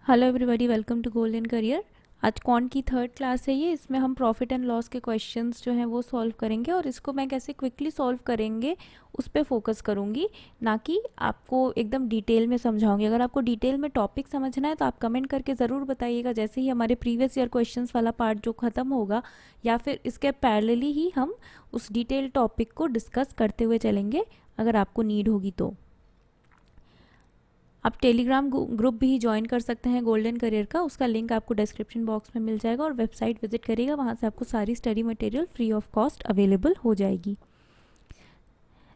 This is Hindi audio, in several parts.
Hello everybody, welcome to Golden Career. आज कौन की थर्ड क्लास है ये। इसमें हम प्रॉफिट एंड लॉस के क्वेश्चंस जो हैं वो सॉल्व करेंगे और इसको मैं कैसे क्विकली सॉल्व करेंगे उस पर फोकस करूँगी, ना कि आपको एकदम डिटेल में समझाऊंगी। अगर आपको डिटेल में टॉपिक समझना है तो आप कमेंट करके ज़रूर बताइएगा। जैसे ही हमारे प्रीवियस ईयर क्वेश्चंस वाला पार्ट जो ख़त्म होगा या फिर इसके पैरेलली ही हम उस डिटेल टॉपिक को डिस्कस करते हुए चलेंगे, अगर आपको नीड होगी तो। आप टेलीग्राम ग्रुप भी ज्वाइन कर सकते हैं गोल्डन करियर का। उसका लिंक आपको डिस्क्रिप्शन बॉक्स में मिल जाएगा और वेबसाइट विजिट करिएगा, वहाँ से आपको सारी study material free of cost available हो जाएगी।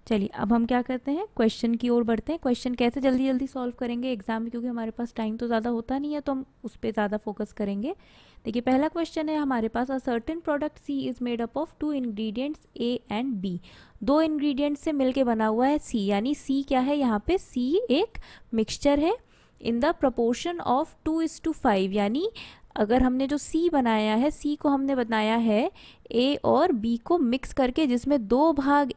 चलिए अब हम क्या करते हैं, क्वेश्चन की ओर बढ़ते हैं। क्वेश्चन कैसे जल्दी जल्दी सॉल्व करेंगे एग्जाम में, क्योंकि हमारे पास टाइम तो ज़्यादा होता नहीं है तो हम उस पर ज़्यादा फोकस करेंगे। देखिए पहला क्वेश्चन है हमारे पास, a certain product C is made up of two ingredients A and B. दो इंग्रेडिएंट्स से मिलके बना हुआ है सी, यानी सी क्या है यहाँ पे, सी एक मिक्सचर है इन द प्रपोर्शन ऑफ 2:5, यानी अगर हमने जो सी बनाया है, सी को हमने बनाया है ए और बी को मिक्स करके, जिसमें 2 भाग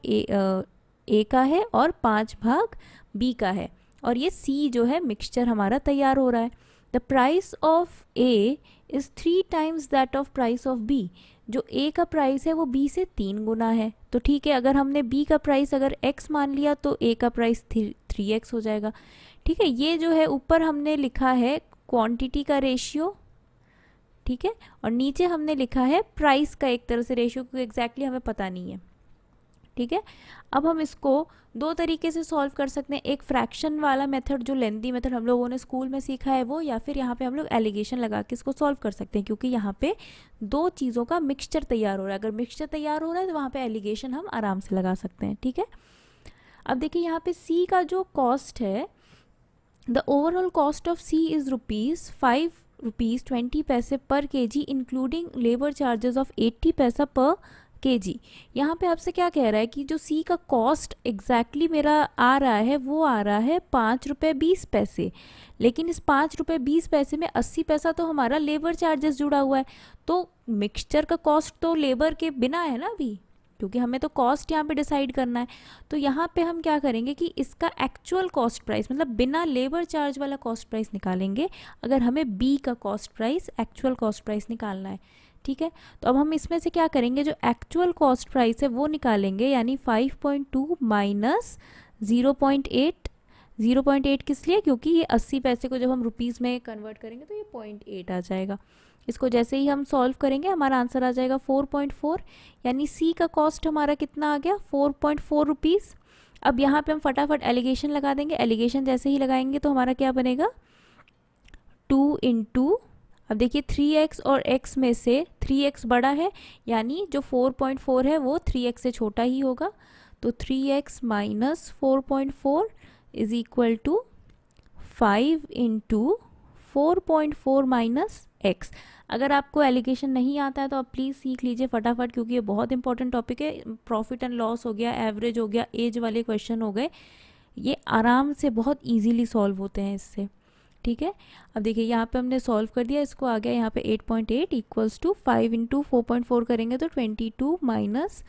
ए का है और 5 भाग बी का है, और ये सी जो है मिक्सचर हमारा तैयार हो रहा है। The price of A is 3 times that of price of B. जो ए का प्राइस है वो बी से 3 गुना है। तो ठीक है, अगर हमने बी का प्राइस अगर एक्स मान लिया तो ए का प्राइस 3x हो जाएगा। ठीक है, ये जो है ऊपर हमने लिखा है क्वांटिटी का रेशियो, ठीक है, और नीचे हमने लिखा है प्राइस का एक तरह से रेशियो, क्योंकि एग्जैक्टली हमें पता नहीं है। ठीक है, अब हम इसको दो तरीके से सॉल्व कर सकते हैं। एक फ्रैक्शन वाला मेथड, जो लेंथी मेथड हम लोगों ने स्कूल में सीखा है वो, या फिर यहाँ पे हम लोग एलिगेशन लगा के इसको सॉल्व कर सकते हैं, क्योंकि यहाँ पे दो चीज़ों का मिक्सचर तैयार हो रहा है। अगर मिक्सचर तैयार हो रहा है तो वहाँ पे एलिगेशन हम आराम से लगा सकते हैं। ठीक है, अब देखिए यहाँ पे सी का जो कॉस्ट है, the overall cost of C is ₹5.20 per KG including labour charges of 80 पैसा पर केजी। यहाँ पे आपसे क्या कह रहा है कि जो सी का कॉस्ट एग्जैक्टली मेरा आ रहा है वो आ रहा है ₹5.20, लेकिन इस ₹5.20 में 80 पैसा तो हमारा लेबर चार्जेस जुड़ा हुआ है। तो मिक्सचर का कॉस्ट तो लेबर के बिना है ना अभी, क्योंकि हमें तो कॉस्ट यहाँ पे डिसाइड करना है। तो यहाँ पे हम क्या करेंगे कि इसका एक्चुअल कॉस्ट प्राइस, मतलब बिना लेबर चार्ज वाला कॉस्ट प्राइस निकालेंगे, अगर हमें बी का cost price, actual cost price निकालना है। ठीक है, तो अब हम इसमें से क्या करेंगे, जो एक्चुअल कॉस्ट प्राइस है वो निकालेंगे, यानी 5.2 माइनस 0.8। 0.8 किस लिए, क्योंकि ये 80 पैसे को जब हम रुपीज़ में कन्वर्ट करेंगे तो ये 0.8 आ जाएगा। इसको जैसे ही हम सॉल्व करेंगे हमारा आंसर आ जाएगा 4.4, यानी सी का कॉस्ट हमारा कितना आ गया, 4.4 रुपीज़। अब यहाँ पे हम फटाफट एलिगेशन लगा देंगे। एलिगेशन जैसे ही लगाएंगे तो हमारा क्या बनेगा, 2 इंटू, अब देखिए 3x और x में से 3x बड़ा है, यानी जो 4.4 है वो 3x से छोटा ही होगा। तो 3x minus 4.4 is equal to 5 into 4.4 minus x। अगर आपको एलिगेशन नहीं आता है तो आप प्लीज़ सीख लीजिए फटाफट, क्योंकि ये बहुत इंपॉर्टेंट टॉपिक है। प्रॉफिट एंड लॉस हो गया, एवरेज हो गया, एज वाले क्वेश्चन हो गए, ये आराम से बहुत इजीली सॉल्व होते हैं इससे। ठीक है, अब देखिए यहाँ पे हमने सॉल्व कर दिया, इसको आ गया यहाँ पे 8.8 इक्वल्स टू 5 इंटू 4.4 करेंगे तो 22 माइनस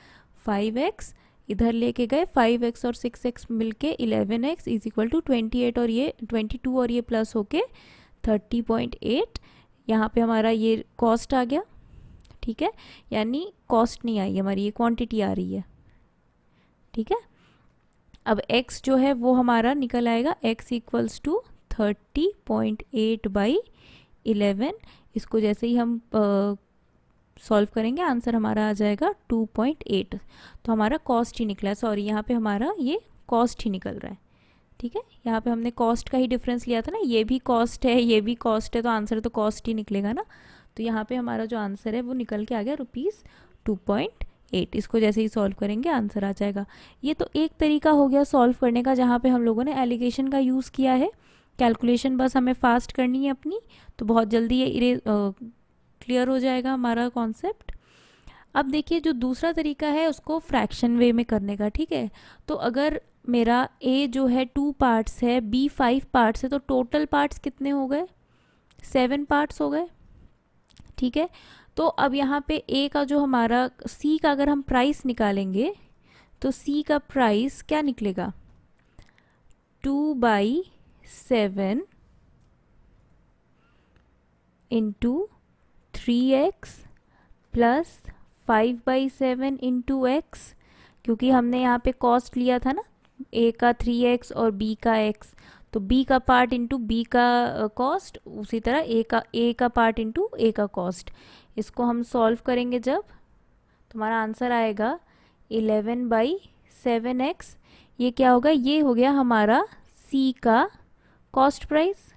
5x, इधर लेके गए 5x और 6x मिलके 11x इज इक्वल टू 28, और ये 22 और ये प्लस होके 30.8। यहाँ पे हमारा ये कॉस्ट आ गया। ठीक है, यानी कॉस्ट नहीं आई हमारी, ये क्वांटिटी आ रही है। ठीक है, अब x जो है वो हमारा निकल आएगा, x इक्वल्स टू 30.8/11। इसको जैसे ही हम सॉल्व करेंगे आंसर हमारा आ जाएगा 2.8। तो हमारा कॉस्ट ही निकला है, सॉरी यहाँ पे हमारा ये कॉस्ट ही निकल रहा है। ठीक है, यहाँ पे हमने कॉस्ट का ही डिफरेंस लिया था ना, ये भी कॉस्ट है ये भी कॉस्ट है, तो आंसर तो कॉस्ट ही निकलेगा ना। तो यहाँ पे हमारा जो आंसर है वो निकल के आ गया ₹2.8। इसको जैसे ही सॉल्व करेंगे आंसर आ जाएगा। ये तो एक तरीका हो गया सॉल्व करने का, जहाँ पे हम लोगों ने एलिगेशन का यूज़ किया है। कैलकुलेशन बस हमें फास्ट करनी है अपनी, तो बहुत जल्दी ये क्लियर हो जाएगा हमारा कॉन्सेप्ट। अब देखिए जो दूसरा तरीका है उसको फ्रैक्शन वे में करने का। ठीक है, तो अगर मेरा ए जो है 2 पार्ट्स है, बी 5 पार्ट्स है, तो टोटल पार्ट्स कितने हो गए, 7 पार्ट्स हो गए। ठीक है, तो अब यहाँ पे ए का जो हमारा, सी का अगर हम प्राइस निकालेंगे तो सी का प्राइस क्या निकलेगा, 2/7 into 3x plus 5/7 into x, क्योंकि हमने यहाँ पे कॉस्ट लिया था ना, a का 3x और b का x, तो b का पार्ट इंटू b का कॉस्ट, उसी तरह a का पार्ट इंटू a का कॉस्ट। इसको हम सॉल्व करेंगे जब, तुम्हारा आंसर आएगा 11/7x। ये क्या होगा, ये हो गया हमारा c का कॉस्ट प्राइस।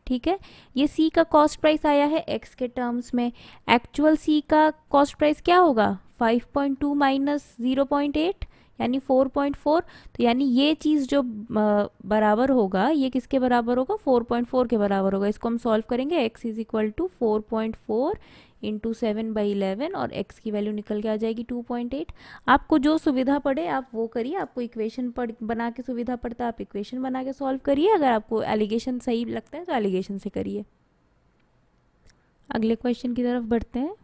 ठीक है, ये c का कॉस्ट प्राइस आया है x के टर्म्स में। एक्चुअल c का कॉस्ट प्राइस क्या होगा, 5.2 माइनस 0.8 यानी 4.4। तो यानी ये चीज़ जो बराबर होगा, ये किसके बराबर होगा, 4.4 के बराबर होगा। इसको हम सॉल्व करेंगे, x is equal to 4.4 into 7/11 और x की वैल्यू निकल के आ जाएगी 2.8। आपको जो सुविधा पड़े आप वो करिए, आपको इक्वेशन बना के सुविधा पड़ता है आप इक्वेशन बना के सॉल्व करिए, अगर आपको एलिगेशन सही लगता है तो एलिगेशन से करिए। अगले क्वेश्चन की तरफ बढ़ते हैं।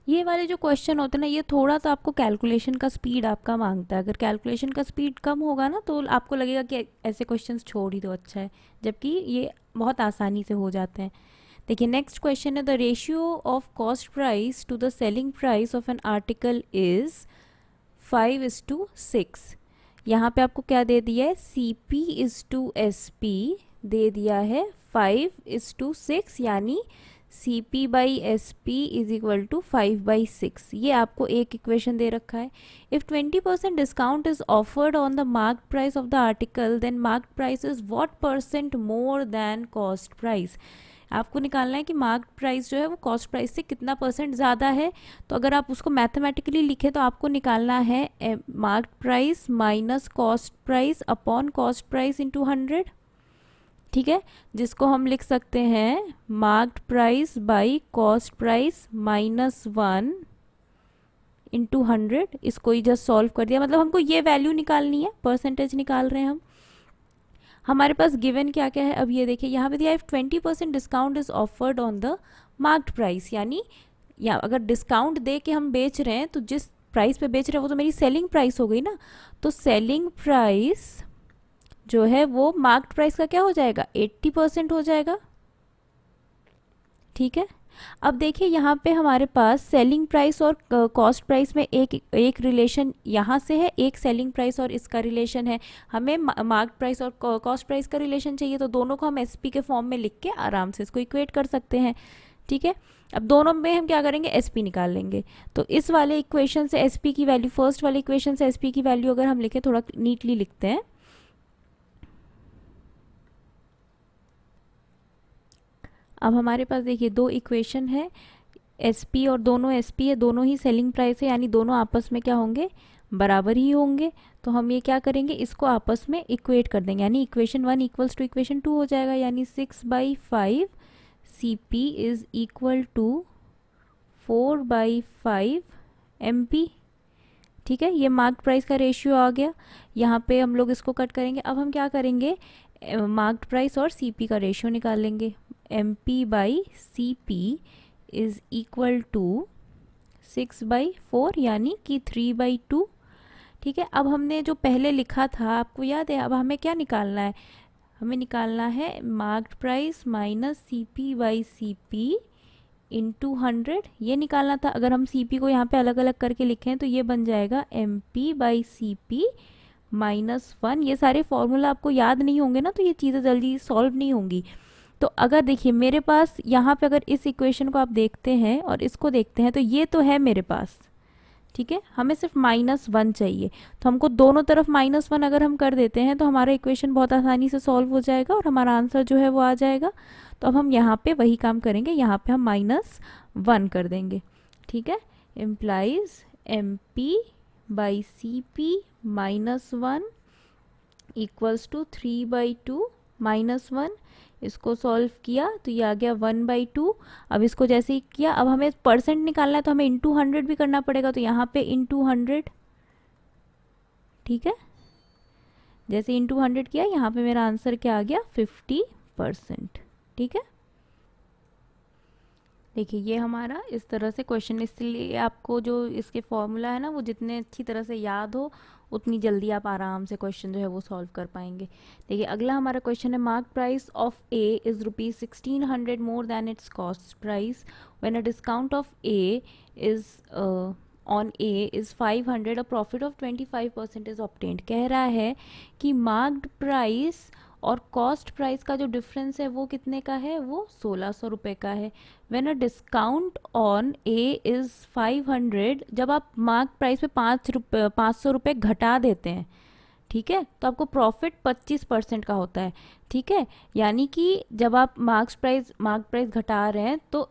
ये वाले जो क्वेश्चन होते हैं ना, ये थोड़ा सा आपको कैलकुलेशन का स्पीड आपका मांगता है। अगर कैलकुलेशन का स्पीड कम होगा ना तो आपको लगेगा कि ऐसे क्वेश्चंस छोड़ ही दो, अच्छा है, जबकि ये बहुत आसानी से हो जाते हैं। देखिए नेक्स्ट क्वेश्चन है, the ratio of cost price to the selling price of an article is 5:6। यहाँ पे आपको क्या दे दिया है, CP:SP दे दिया है 5:6, यानी CP/SP इज इक्वल टू 5/6। ये आपको एक इक्वेशन दे रखा है। If 20% discount is offered on the marked price of the article, then marked price is what % more than cost price. आपको निकालना है कि मार्क्ड प्राइस जो है वो कॉस्ट प्राइस से कितना % ज़्यादा है। तो अगर आप उसको मैथमेटिकली लिखे तो आपको निकालना है marked price minus cost price upon cost price into 100। ठीक है, जिसको हम लिख सकते हैं marked price by cost price -1 into 100। इसको ही जस्ट सॉल्व कर दिया, मतलब हमको ये वैल्यू निकालनी है, परसेंटेज निकाल रहे हैं हम। हमारे पास गिवन क्या क्या है, अब ये देखिए यहाँ पे दिया है 20% discount is offered on the marked price, यानी या अगर डिस्काउंट दे के हम बेच रहे हैं तो जिस प्राइस पे बेच रहे हैं वो तो मेरी सेलिंग प्राइस हो गई ना। तो सेलिंग प्राइस जो है वो मार्क्ड प्राइस का क्या हो जाएगा, 80% हो जाएगा। ठीक है, अब देखिए यहाँ पे हमारे पास सेलिंग प्राइस और कॉस्ट प्राइस में एक रिलेशन यहाँ से है, एक सेलिंग प्राइस और इसका रिलेशन है। हमें मार्क्ड प्राइस और कॉस्ट प्राइस का रिलेशन चाहिए, तो दोनों को हम एसपी के फॉर्म में लिख के आराम से इसको इक्वेट कर सकते हैं। ठीक है, अब दोनों में हम क्या करेंगे, एसपी निकाल लेंगे। तो इस वाले इक्वेशन से एसपी की वैल्यू, फर्स्ट वाले इक्वेशन से एसपी की वैल्यू अगर हम लिखें, थोड़ा नीटली लिखते हैं। अब हमारे पास देखिए दो इक्वेशन है, एसपी और दोनों एसपी है, दोनों ही सेलिंग प्राइस है, यानी दोनों आपस में क्या होंगे, बराबर ही होंगे। तो हम ये क्या करेंगे, इसको आपस में इक्वेट कर देंगे, यानी इक्वेशन 1 इक्वल्स टू इक्वेशन 2 हो जाएगा, यानी 6/5 CP is equal to 4/5 MP। ठीक है, ये मार्क्ड प्राइस का रेशियो आ गया। यहाँ पे हम लोग इसको कट करेंगे। अब हम क्या करेंगे, मार्क्ड प्राइस और CP का रेशियो निकाल लेंगे। MP/CP इज इक्वल टू 6/4, यानी कि 3/2। ठीक है, अब हमने जो पहले लिखा था आपको याद है, अब हमें क्या निकालना है, हमें निकालना है marked price minus CP/CP into 100, ये निकालना था। अगर हम CP को यहाँ पे अलग अलग करके लिखें तो ये बन जाएगा MP/CP -1। ये सारे फॉर्मूला आपको याद नहीं होंगे ना, तो ये चीज़ें जल्दी सॉल्व नहीं होंगी। तो अगर देखिए मेरे पास यहाँ पे अगर इस इक्वेशन को आप देखते हैं और इसको देखते हैं तो ये तो है मेरे पास। ठीक है, हमें सिर्फ -1 चाहिए, तो हमको दोनों तरफ -1 अगर हम कर देते हैं तो हमारा इक्वेशन बहुत आसानी से सॉल्व हो जाएगा और हमारा आंसर जो है वो आ जाएगा। तो अब हम यहाँ पे वही काम करेंगे, यहाँ पे हम -1 कर देंगे। ठीक है, इम्प्लाइज MP/CP -1 इक्वल्स टू 3/2 -1। इसको सॉल्व किया तो ये आ गया 1/2। अब इसको जैसे ही किया, अब हमें परसेंट निकालना है तो हमें इंटू 100 भी करना पड़ेगा, तो यहाँ पे इंटू 100। ठीक है, जैसे इंटू 100 किया, यहाँ पे मेरा आंसर क्या आ गया, 50%। ठीक है, देखिए ये हमारा इस तरह से क्वेश्चन, इसलिए आपको जो इसके फॉर्मूला है ना वो जितने अच्छी तरह से याद हो उतनी जल्दी आप आराम से क्वेश्चन जो है वो सॉल्व कर पाएंगे। देखिए अगला हमारा क्वेश्चन है, mark price of A is ₹1600 more than it's cost price when a discount of A is on A is 500, a profit of 25% is obtained. कह रहा है कि मार्क्ड प्राइस और कॉस्ट प्राइस का जो डिफरेंस है वो कितने का है, वो 1600 रुपये का है। When a discount on A is 500, जब आप मार्क प्राइस पे 500 रुपये घटा देते हैं, ठीक है, तो आपको प्रॉफिट 25% का होता है। ठीक है, यानी कि जब आप मार्क प्राइस घटा रहे हैं तो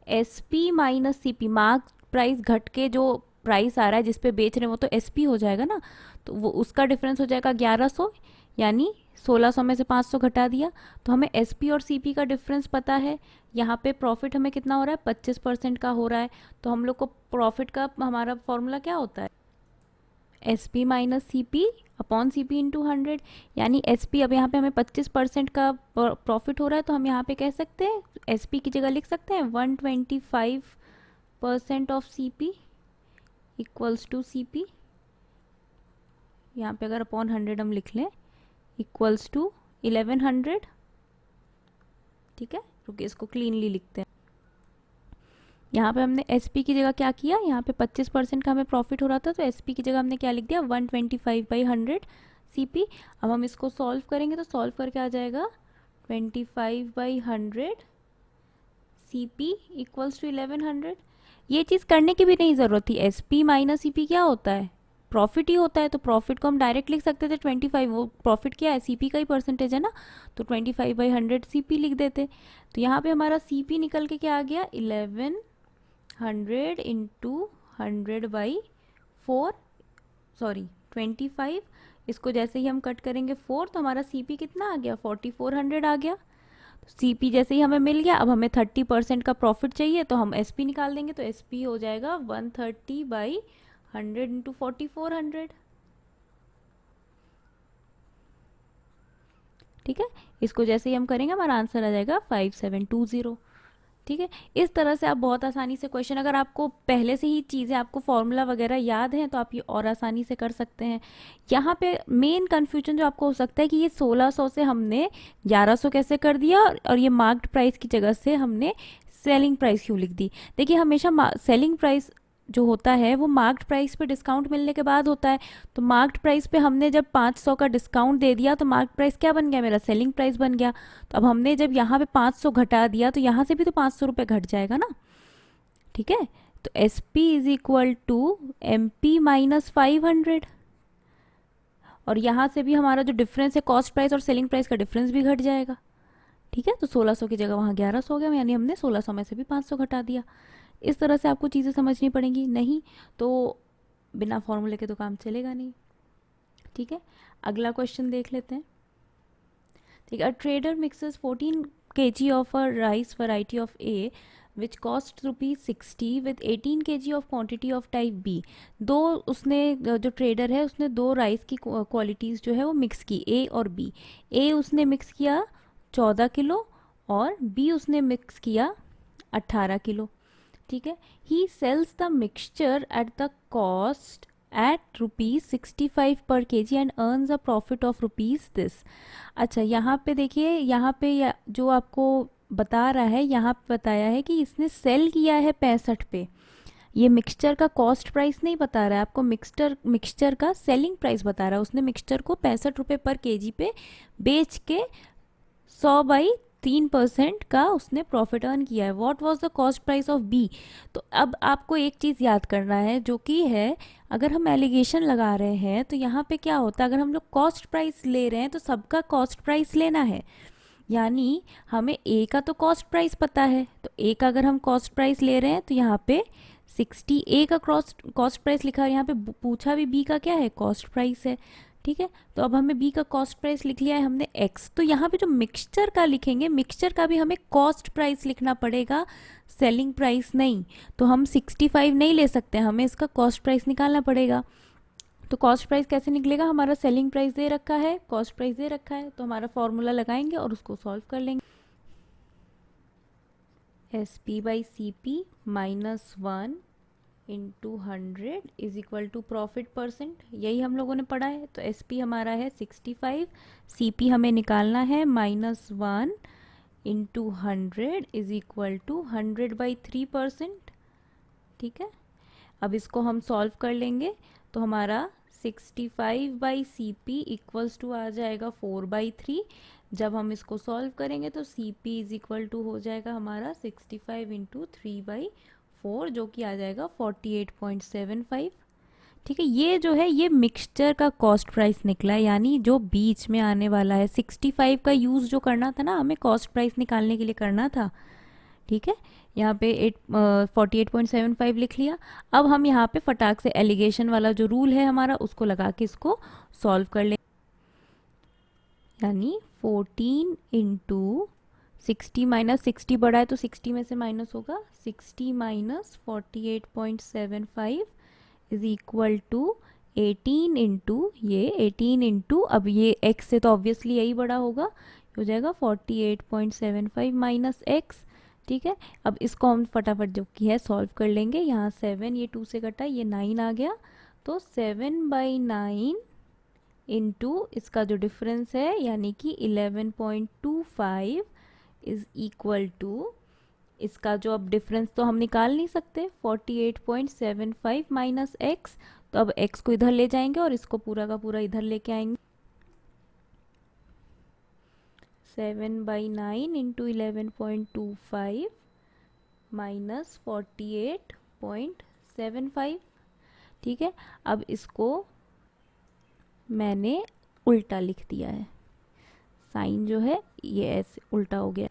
SP minus CP, mark price घट के जो प्राइस आ रहा है जिस पे बेच रहे हैं वो तो SP हो जाएगा ना, तो वो उसका डिफरेंस हो जाएगा 1100, यानी 1600 में से 500 घटा दिया तो हमें SP और CP का डिफरेंस पता है। यहाँ पे प्रॉफिट हमें कितना हो रहा है, 25% का हो रहा है, तो हम लोग को प्रॉफिट का हमारा फॉर्मूला क्या होता है, SP minus CP upon CP into 100, यानी SP, अब यहाँ पे हमें 25% का प्रॉफिट हो रहा है तो हम यहाँ पे कह सकते हैं SP की जगह लिख सकते हैं 125% of CP equals to CP, यहाँ पे अगर अपॉन 100 हम लिख लें इक्वल्स टू 1100। ठीक है, रुकिए इसको क्लीनली लिखते हैं। यहाँ पे हमने SP की जगह क्या किया, यहाँ पे 25% का हमें प्रॉफिट हो रहा था तो SP की जगह हमने क्या लिख दिया, 125/100 CP। अब हम इसको सॉल्व करेंगे तो सॉल्व करके आ जाएगा 25/100 CP इक्वल्स टू 1100। ये चीज़ करने की भी नहीं ज़रूरत थी, SP माइनस CP क्या होता है, प्रॉफिट ही होता है, तो प्रॉफिट को हम डायरेक्ट लिख सकते थे 25, वो प्रॉफिट क्या है, CP का ही परसेंटेज है ना, तो 25/100 CP लिख देते। तो यहाँ पे हमारा CP निकल के क्या आ गया, 1100 इंटू 100/4, सॉरी 25, इसको जैसे ही हम कट करेंगे 4 तो हमारा CP कितना आ गया, 4400 आ गया। CP जैसे ही हमें मिल गया, अब हमें 30% का प्रॉफिट चाहिए तो हम SP निकाल देंगे, तो SP हो जाएगा 130/100 इंटू 4400। ठीक है, इसको जैसे ही हम करेंगे हमारा आंसर आ जाएगा 5720। ठीक है, इस तरह से आप बहुत आसानी से क्वेश्चन, अगर आपको पहले से ही चीज़ें, आपको फॉर्मूला वगैरह याद हैं तो आप ये और आसानी से कर सकते हैं। यहाँ पे मेन कन्फ्यूजन जो आपको हो सकता है कि ये 1600 से हमने 1100 कैसे कर दिया और ये मार्क्ड प्राइस की जगह से हमने सेलिंग प्राइस क्यों लिख दी। देखिए हमेशा सेलिंग प्राइस जो होता है वो मार्क्ड प्राइस पे डिस्काउंट मिलने के बाद होता है, तो मार्क्ड प्राइस पे हमने जब 500 का डिस्काउंट दे दिया तो मार्क्ड प्राइस क्या बन गया, मेरा सेलिंग प्राइस बन गया। तो अब हमने जब यहाँ पे 500 घटा दिया तो यहाँ से भी तो 500 रुपये घट जाएगा ना। ठीक है, तो SP is equal to MP minus 500, और यहाँ से भी हमारा जो डिफरेंस है कॉस्ट प्राइस और सेलिंग प्राइस का डिफरेंस भी घट जाएगा। ठीक है, तो 1600 की जगह वहाँ 1100 हो गया, यानी हमने 1600 में से भी 500 घटा दिया। इस तरह से आपको चीज़ें समझनी पड़ेंगी, नहीं तो बिना फॉर्मूले के तो काम चलेगा नहीं। ठीक है, अगला क्वेश्चन देख लेते हैं। ठीक है, a trader mixes 14 kg of a rice variety of A which cost ₹60 with 18 kg of quantity of type B। दो उसने जो ट्रेडर है उसने दो राइस की क्वालिटीज़ जो है वो मिक्स की, A और B। A उसने मिक्स किया 14 किलो और B उसने मिक्स किया 18 किलो। ठीक है, he sells the mixture at the cost at ₹65 पर kg and earns a profit of ₹this। अच्छा, यहाँ पे देखिए, यहाँ पे जो आपको बता रहा है, यहाँ पे बताया है कि इसने सेल किया है 65 पे। ये मिक्सचर का कॉस्ट प्राइस नहीं बता रहा है आपको, मिक्सचर का सेलिंग प्राइस बता रहा है। उसने मिक्सचर को 65 रुपये पर kg पे बेच के 100/3% का उसने प्रॉफिट अर्न किया है। What was the cost price of B। तो अब आपको एक चीज़ याद करना है जो कि है, अगर हम एलिगेशन लगा रहे हैं तो यहाँ पे क्या होता है, अगर हम लोग कॉस्ट प्राइस ले रहे हैं तो सबका कॉस्ट प्राइस लेना है, यानी हमें A का तो कॉस्ट प्राइस पता है, तो A का अगर हम कॉस्ट प्राइस ले रहे हैं तो यहाँ पे 60 A का कॉस्ट प्राइस लिखा है, यहाँ पे पूछा भी B का क्या है, कॉस्ट प्राइस है। ठीक है, तो अब हमें B का कॉस्ट प्राइस लिख लिया है हमने X, तो यहाँ पे जो मिक्सचर का लिखेंगे, मिक्सचर का भी हमें कॉस्ट प्राइस लिखना पड़ेगा, सेलिंग प्राइस नहीं। तो हम 65 नहीं ले सकते, हमें इसका कॉस्ट प्राइस निकालना पड़ेगा। तो कॉस्ट प्राइस कैसे निकलेगा, हमारा सेलिंग प्राइस दे रखा है, कॉस्ट प्राइस दे रखा है, तो हमारा फॉर्मूला लगाएंगे और उसको सॉल्व कर लेंगे। S P by C P minus 1 into 100 is equal to profit percent, यही हम लोगों ने पढ़ा है। तो एस पी हमारा है 65, सी पी हमें निकालना है -1 इंटू 100 इज इक्वल टू 100/3%। ठीक है, अब इसको हम सॉल्व कर लेंगे तो हमारा 65 सी पी इक्वल्स टू आ जाएगा 4/3। जब हम इसको सॉल्व करेंगे तो C P is equal to हो जाएगा हमारा 65 इंटू 3/4 जो कि आ जाएगा 48.75। ठीक है, ये जो है ये मिक्सचर का कॉस्ट प्राइस निकला है, यानी जो बीच में आने वाला है। 65 का यूज़ जो करना था ना, हमें कॉस्ट प्राइस निकालने के लिए करना था। ठीक है, यहाँ पे 48.75 लिख लिया। अब हम यहाँ पे फटाक से एलिगेशन वाला जो रूल है हमारा उसको लगा के इसको सॉल्व कर ले, यानी 14 इंटू 60 माइनस 60 बड़ा है तो 60 में से माइनस होगा, 60 minus 48.75 is equal to 18 into ये 18 इंटू, अब ये x से तो ऑब्वियसली यही बड़ा होगा, हो जाएगा 48.75 माइनस x। ठीक है, अब इसको हम फटाफट जो कि है सॉल्व कर लेंगे। यहाँ 7 ये 2 से कटा, ये 9 आ गया, तो 7/9 इंटू इसका जो डिफरेंस है यानी कि 11.25 इज इक्वल टू, इसका जो अब डिफरेंस तो हम निकाल नहीं सकते, 48.75 माइनस एक्स, तो अब x को इधर ले जाएंगे और इसको पूरा का पूरा इधर लेके आएंगे। 7/9 इंटू 11.25 माइनस 48.75। ठीक है, अब इसको मैंने उल्टा लिख दिया है, साइन जो है ये ऐसे उल्टा हो गया।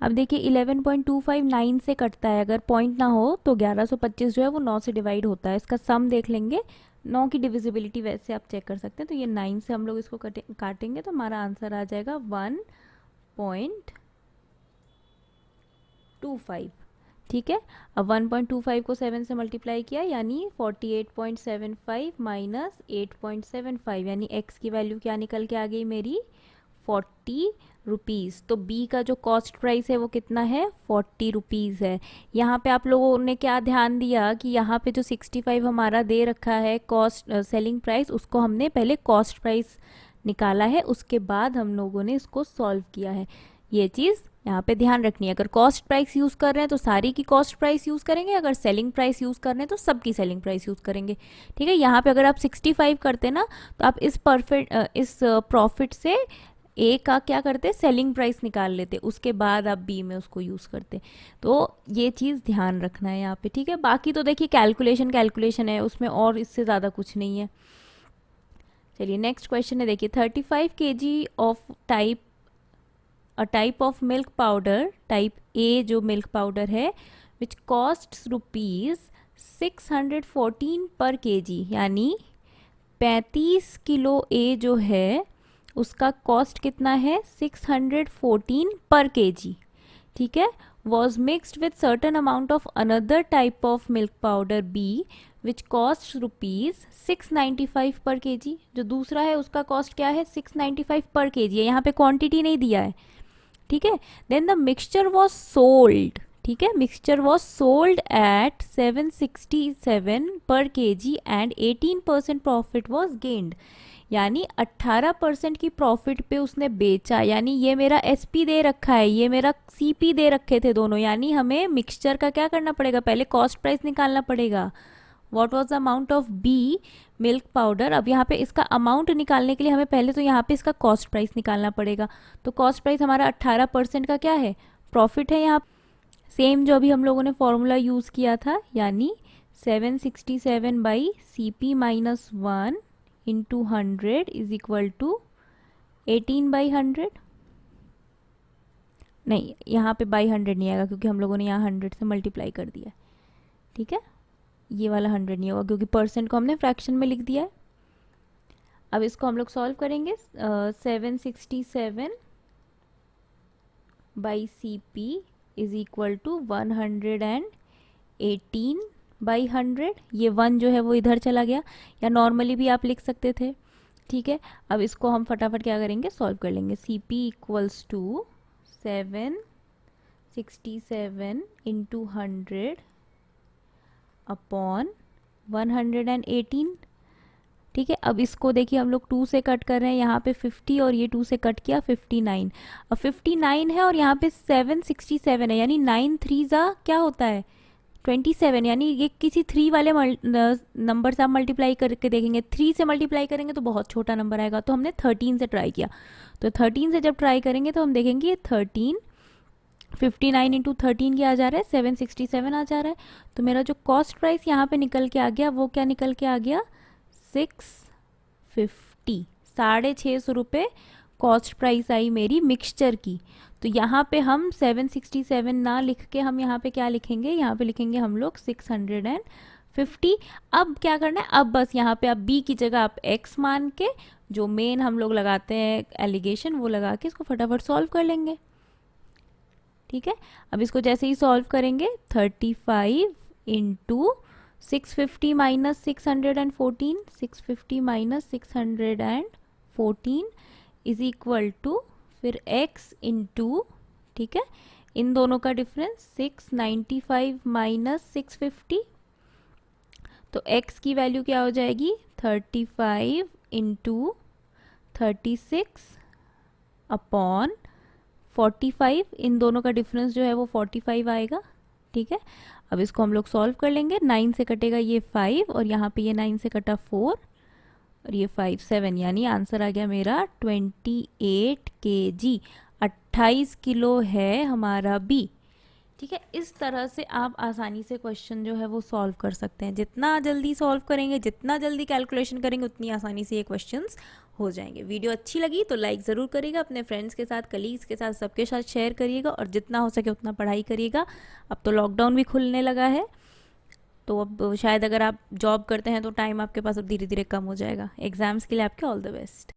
अब देखिए 11.25 9 से कटता है, अगर पॉइंट ना हो तो 1125 जो है वो 9 से डिवाइड होता है। इसका सम देख लेंगे, 9 की डिविजिबिलिटी वैसे आप चेक कर सकते हैं। तो ये 9 से हम लोग इसको काटेंगे तो हमारा आंसर आ जाएगा 1.25। ठीक है, अब 1.25 को 7 से मल्टीप्लाई किया यानी 48.75 माइनस 8.75, यानी x की वैल्यू क्या निकल के आ गई मेरी 40 रुपीज़। तो b का जो कॉस्ट प्राइस है वो कितना है 40 रुपीज़ है। यहाँ पे आप लोगों ने क्या ध्यान दिया कि यहाँ पे जो 65 हमारा दे रखा है कॉस्ट सेलिंग प्राइस, उसको हमने पहले कॉस्ट प्राइस निकाला है, उसके बाद हम लोगों ने इसको सॉल्व किया है। ये चीज़ यहाँ पे ध्यान रखनी है। अगर कॉस्ट प्राइस यूज़ कर रहे हैं तो सारी की कॉस्ट प्राइस यूज़ करेंगे, अगर सेलिंग प्राइस यूज़ कर रहे हैं तो सबकी सेलिंग प्राइस यूज़ करेंगे। ठीक है, यहाँ पे अगर आप 65 करते ना तो आप इस प्रॉफिट से ए का क्या करते, सेलिंग प्राइस निकाल लेते, उसके बाद आप बी में उसको यूज़ करते। तो ये चीज़ ध्यान रखना है यहाँ पे। ठीक है, बाकी तो देखिए कैलकुलेशन है, उसमें और इससे ज़्यादा कुछ नहीं है। चलिए नेक्स्ट क्वेश्चन है, देखिए 35 kg of a type of milk powder, type A जो मिल्क पाउडर है, विच कॉस्ट ₹614 पर kg, यानी 35 किलो ए जो है उसका कॉस्ट कितना है 614 पर kg। ठीक है, was mixed with certain amount of another type of milk powder B which cost ₹695 per kg। जो दूसरा है उसका कॉस्ट क्या है 695 पर kg है, यहाँ पे क्वांटिटी नहीं दिया है। ठीक है, then the mixture was sold, ठीक है, mixture was sold at 767 per kg and 18% profit was gained, यानी 18% की प्रॉफिट पे उसने बेचा। यानी ये मेरा SP दे रखा है, ये मेरा CP दे रखे थे दोनों, यानी हमें मिक्सचर का क्या करना पड़ेगा, पहले कॉस्ट प्राइस निकालना पड़ेगा। What was the amount of B milk powder. अब यहाँ पे इसका अमाउंट निकालने के लिए हमें पहले तो यहाँ पे इसका कॉस्ट प्राइस निकालना पड़ेगा। तो कॉस्ट प्राइस हमारा 18% का क्या है, प्रॉफिट है। यहाँ सेम जो अभी हम लोगों ने फॉर्मूला यूज़ किया था, यानी 767 CP minus 1 into 100 is equal to 18/100। नहीं, यहाँ पे बाई 100 नहीं आएगा क्योंकि हम लोगों ने यहाँ 100 से मल्टीप्लाई कर दिया है। ठीक है, ये वाला 100 नहीं होगा क्योंकि परसेंट को हमने फ्रैक्शन में लिख दिया है। अब इसको हम लोग सॉल्व करेंगे। 767 by CP is equal to 118/100। ये 1 जो है वो इधर चला गया, या नॉर्मली भी आप लिख सकते थे। ठीक है, अब इसको हम फटाफट क्या करेंगे, सॉल्व कर लेंगे। CP equals to 767 into 100 upon 118। ठीक है, अब इसको देखिए हम लोग 2 से कट कर रहे हैं, यहाँ पे 50 और ये 2 से कट किया 59। अब 59 है और यहाँ पे 767 है, यानी 9 3 जा क्या होता है 27, यानी ये किसी 3 वाले नंबर से आप मल्टीप्लाई करके देखेंगे, 3 से मल्टीप्लाई करेंगे तो बहुत छोटा नंबर आएगा, तो हमने 13 से ट्राई किया। तो 13 से जब ट्राई करेंगे तो हम देखेंगे ये 13 59 इंटू 13 क्या आ जा रहा है 767 आ जा रहा है। तो मेरा जो कॉस्ट प्राइस यहाँ पे निकल के आ गया वो क्या निकल के आ गया 650, 650 रुपये कॉस्ट प्राइस आई मेरी मिक्सचर की। तो यहाँ पे हम 767 ना लिख के हम यहाँ पे क्या लिखेंगे, यहाँ पे लिखेंगे हम लोग 650। अब क्या करना है, अब बस यहाँ पे आप b की जगह आप x मान के जो मेन हम लोग लगाते हैं एलिगेशन वो लगा के इसको फटाफट सॉल्व कर लेंगे। ठीक है, अब इसको जैसे ही सॉल्व करेंगे 35 into 650 minus 614, 650 minus 614 is equal to फिर x इंटू, ठीक है, इन दोनों का डिफरेंस 695 माइनस 650, तो x की वैल्यू क्या हो जाएगी 35 इंटू 36 अपॉन 45, इन दोनों का डिफरेंस जो है वो 45 आएगा। ठीक है, अब इसको हम लोग सॉल्व कर लेंगे, 9 से कटेगा ये 5 और यहाँ पे ये 9 से कटा 4 और ये 5 7, यानी आंसर आ गया मेरा 28 kg, 28 किलो है हमारा बी। ठीक है, इस तरह से आप आसानी से क्वेश्चन जो है वो सॉल्व कर सकते हैं। जितना जल्दी सॉल्व करेंगे, जितना जल्दी कैलकुलेशन करेंगे, उतनी आसानी से ये क्वेश्चंस हो जाएंगे। वीडियो अच्छी लगी तो लाइक ज़रूर करिएगा, अपने फ्रेंड्स के साथ, कलीग्स के साथ, सबके साथ शेयर करिएगा और जितना हो सके उतना पढ़ाई करिएगा। अब तो लॉकडाउन भी खुलने लगा है, तो अब शायद अगर आप जॉब करते हैं तो टाइम आपके पास अब धीरे धीरे कम हो जाएगा। एग्ज़ाम्स के लिए आपके ऑल द बेस्ट।